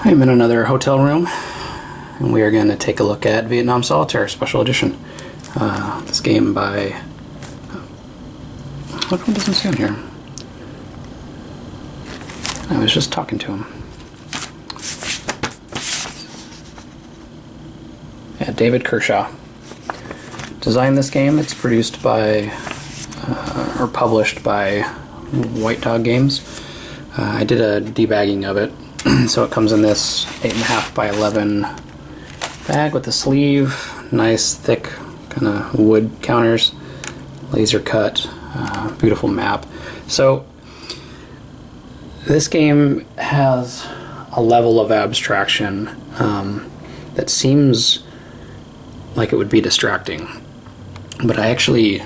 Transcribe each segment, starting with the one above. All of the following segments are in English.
I'm in another hotel room, and we are going to take a look at Vietnam Solitaire Special Edition. This game by... What one doesn't see on here? I was just talking to him. Yeah, David Kershaw designed this game. It's produced by, or published by White Dog Games. I did a debagging of it. So it comes in this 8.5 by 11 bag with a sleeve, nice thick kind of wood counters, laser cut, beautiful map. So this game has a level of abstraction that seems like it would be distracting, but I think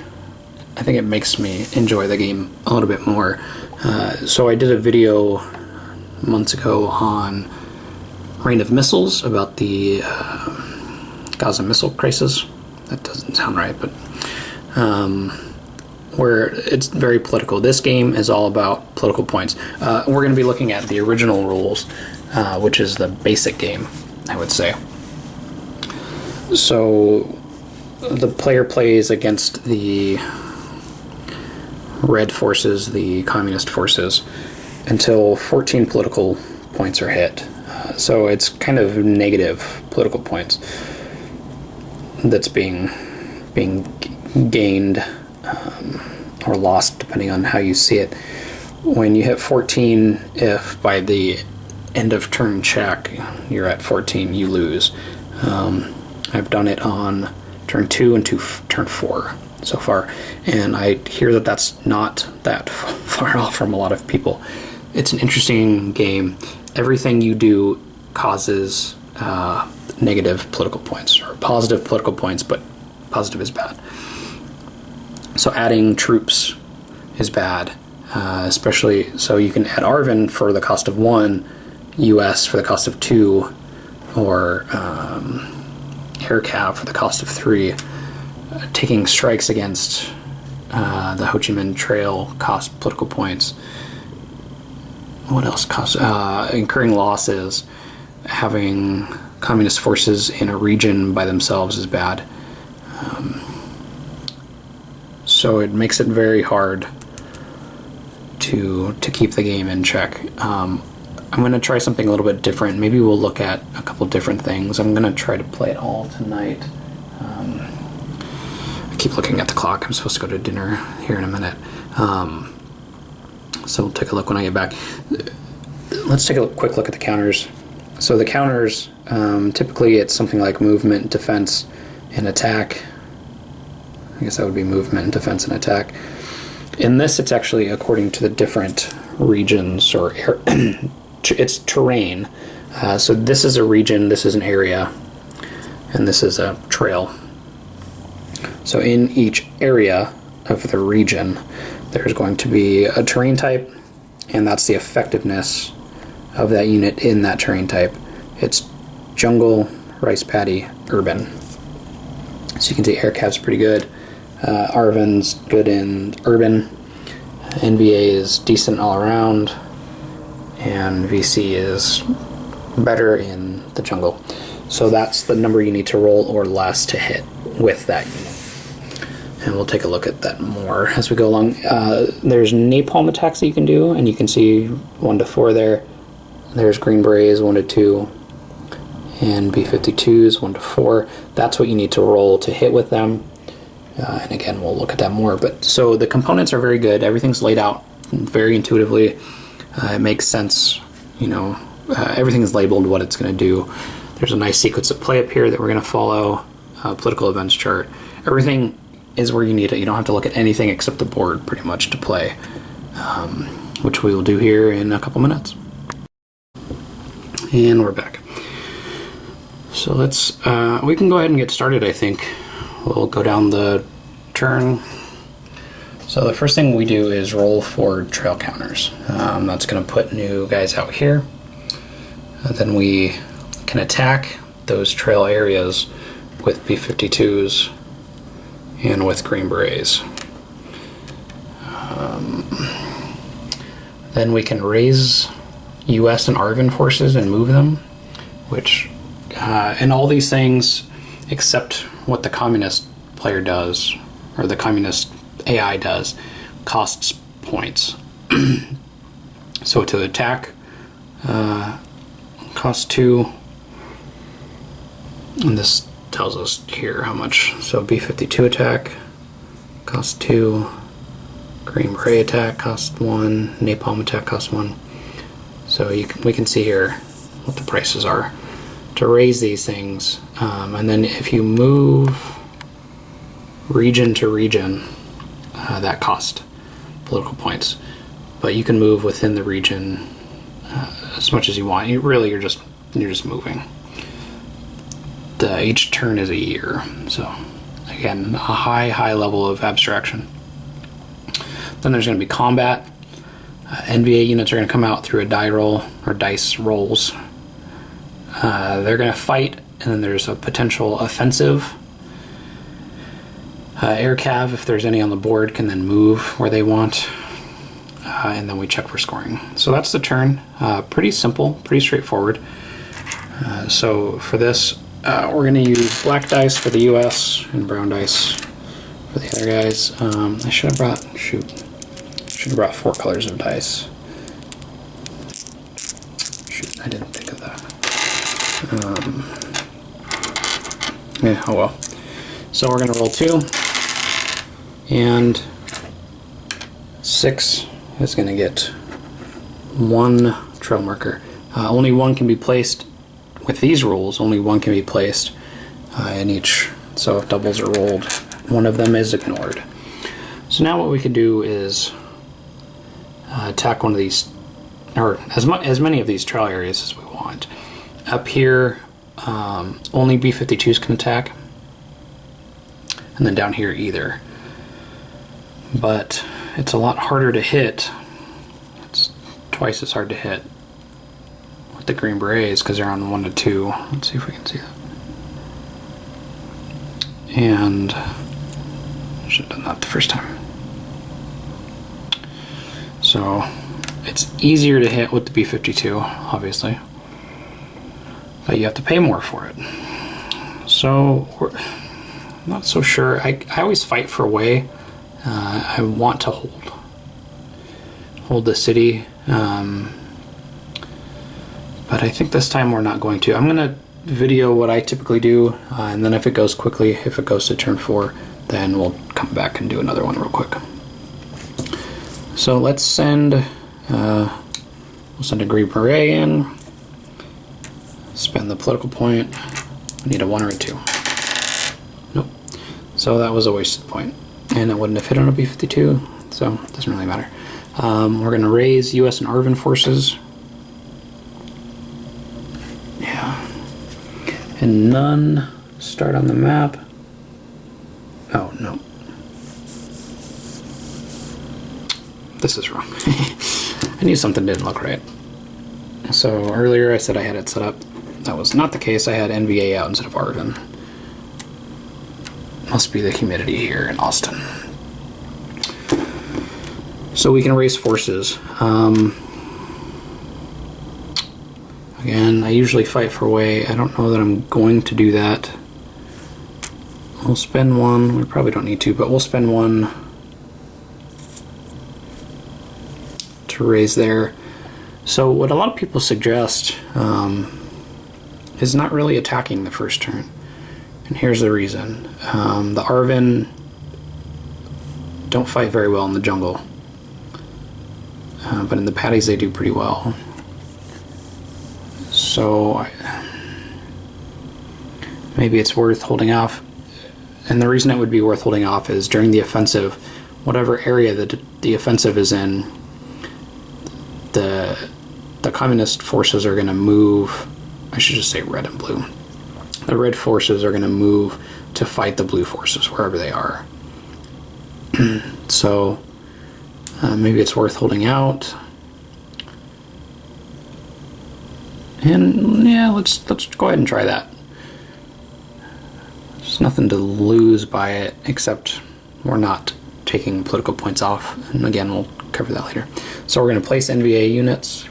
it makes me enjoy the game a little bit more. So I did a video months ago on Rain of Missiles about the Gaza missile crisis. That doesn't sound right, but where it's very political. This game is all about political points. We're going to be looking at the original rules, which is the basic game, I would say. So the player plays against the red forces, the communist forces, until 14 political points are hit. So it's kind of negative political points that's being gained or lost, depending on how you see it. When you hit 14, if by the end of turn check you're at 14, you lose. I've done it on turn 2 and turn 4 so far, and I hear that that's not that far off from a lot of people. It's an interesting game. Everything you do causes negative political points, or positive political points, but positive is bad. So adding troops is bad, especially so you can add Arvin for the cost of 1, US for the cost of 2, or Air Cav for the cost of 3. Taking strikes against the Ho Chi Minh Trail cost political points. What else costs? Incurring losses. Having communist forces in a region by themselves is bad. So it makes it very hard to keep the game in check. I'm going to try something a little bit different. Maybe we'll look at a couple different things. I'm going to try to play it all tonight. I keep looking at the clock. I'm supposed to go to dinner here in a minute. So we'll take a look when I get back. Let's take a quick look at the counters. So the counters, typically it's something like movement, defense, and attack. I guess that would be movement, defense, and attack. In this, it's actually according to the different regions, or it's terrain. So this is a region, this is an area, and this is a trail. So in each area of the region, there's going to be a terrain type, and that's the effectiveness of that unit in that terrain type. It's jungle, rice paddy, urban. So you can see Air Cav's pretty good. Arvin's good in urban. NVA is decent all around. And VC is better in the jungle. So that's the number you need to roll or less to hit with that unit. And we'll take a look at that more as we go along. There's napalm attacks that you can do, and you can see 1 to 4 there. There's green berets 1 to 2, and B-52s 1 to 4. That's what you need to roll to hit with them. And again, we'll look at that more. But so the components are very good. Everything's laid out very intuitively. It makes sense. Everything is labeled what it's going to do. There's a nice sequence of play up here that we're going to follow. Political events chart. Everything is where you need it. You don't have to look at anything except the board pretty much to play, which we will do here in a couple minutes. And we're back. So we can go ahead and get started, I think. We'll go down the turn. So the first thing we do is roll for trail counters. That's going to put new guys out here. And then we can attack those trail areas with B-52s and with green berets. Then we can raise US and Arvin forces and move them which, and all these things, except what the communist player does, or the communist AI does, costs points. So to attack, costs 2, and this tells us here how much. So B-52 attack costs 2, Green Beret attack costs 1, Napalm attack costs 1. So we can see here what the prices are to raise these things, and then if you move region to region, that costs political points, but you can move within the region as much as you want. You're just moving. Each turn is a year, so again, a high level of abstraction. Then there's going to be combat. NVA units are going to come out through a die roll, or dice rolls. They're going to fight, and then there's a potential offensive. Air cav, if there's any on the board, can then move where they want, and then we check for scoring. So that's the turn. Pretty simple, pretty straightforward. So for this, we're going to use black dice for the US and brown dice for the other guys. I should have brought 4 colors of dice. Shoot, I didn't think of that. Yeah, oh well. So we're going to roll 2, and 6 is going to get 1 trail marker. Only 1 can be placed with these rules. Only 1 can be placed in each. So if doubles are rolled, 1 of them is ignored. So now what we can do is attack one of these, or as many of these trial areas as we want. Up here, only B-52s can attack, and then down here either. But it's a lot harder to hit. It's twice as hard to hit with the Green Berets because they're on 1 to 2. Let's see if we can see that. And I should have done that the first time. So it's easier to hit with the B-52, obviously, but you have to pay more for it. So I'm not so sure. I always fight for a way. I want to hold the city, but I think this time we're not going to. I'm going to video what I typically do, and then if it goes quickly, if it goes to turn 4, then we'll come back and do another one real quick. So let's send, we'll send a Green Beret in, spend the political point. I need a 1 or a 2. Nope. So that was a wasted point. And it wouldn't have hit on a B-52, so it doesn't really matter. We're going to raise US and ARVN forces. Yeah. And none start on the map. Oh, no. This is wrong. I knew something didn't look right. So earlier I said I had it set up. That was not the case. I had NVA out instead of ARVN. Must be the humidity here in Austin. So we can raise forces. Again, I usually fight for way. I don't know that I'm going to do that. We'll spend 1. We probably don't need to, but we'll spend 1 to raise there. So what a lot of people suggest is not really attacking the first turn. And here's the reason. The ARVN don't fight very well in the jungle. But in the paddies they do pretty well. So maybe it's worth holding off. And the reason it would be worth holding off is during the offensive, whatever area that the offensive is in, the communist forces are going to move. I should just say red and blue. The red forces are going to move to fight the blue forces wherever they are. So maybe it's worth holding out. And yeah, let's go ahead and try that. There's nothing to lose by it except we're not taking political points off. And again, we'll cover that later. So we're going to place NVA units.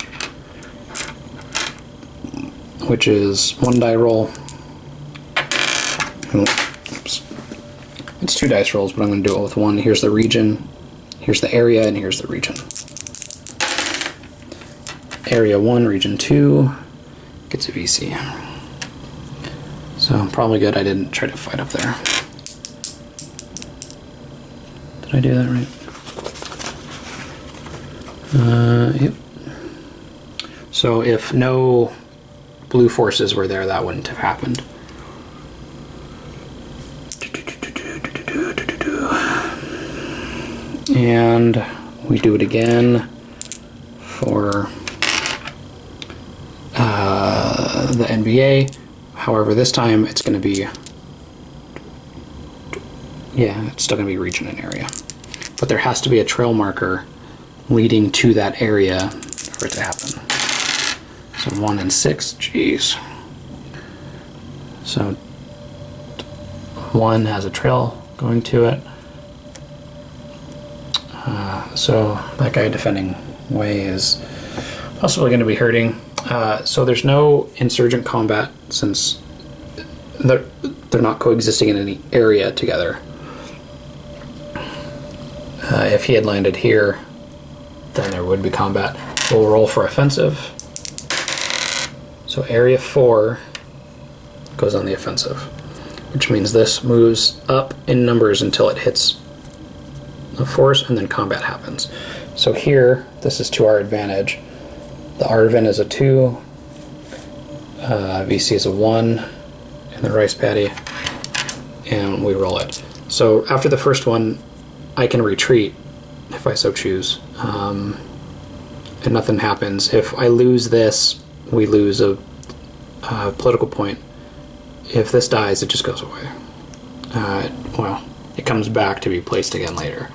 which is 1 die roll. Oops. It's 2 dice rolls, but I'm going to do it with 1. Here's the region, here's the area, and here's the region. Area 1, region 2 gets a VC. So probably good I didn't try to fight up there. Did I do that right? Yep. So if no blue forces were there, that wouldn't have happened. And we do it again for the NBA. However, this time it's going to be, yeah, it's still going to be region and area. But there has to be a trail marker leading to that area for it to happen. So 1 and 6, geez. So 1 has a trail going to it. So that guy defending way is possibly going to be hurting. So there's no insurgent combat since they're not coexisting in any area together. If he had landed here, then there would be combat. We'll roll for offensive. So area 4 goes on the offensive, which means this moves up in numbers until it hits the force, and then combat happens. So here, this is to our advantage. The Arvin is a 2, VC is a 1 in the rice paddy, and we roll it. So after the first one, I can retreat if I so choose, and nothing happens. If I lose this, we lose a political point. If this dies, it just goes away. Well, it comes back to be placed again later.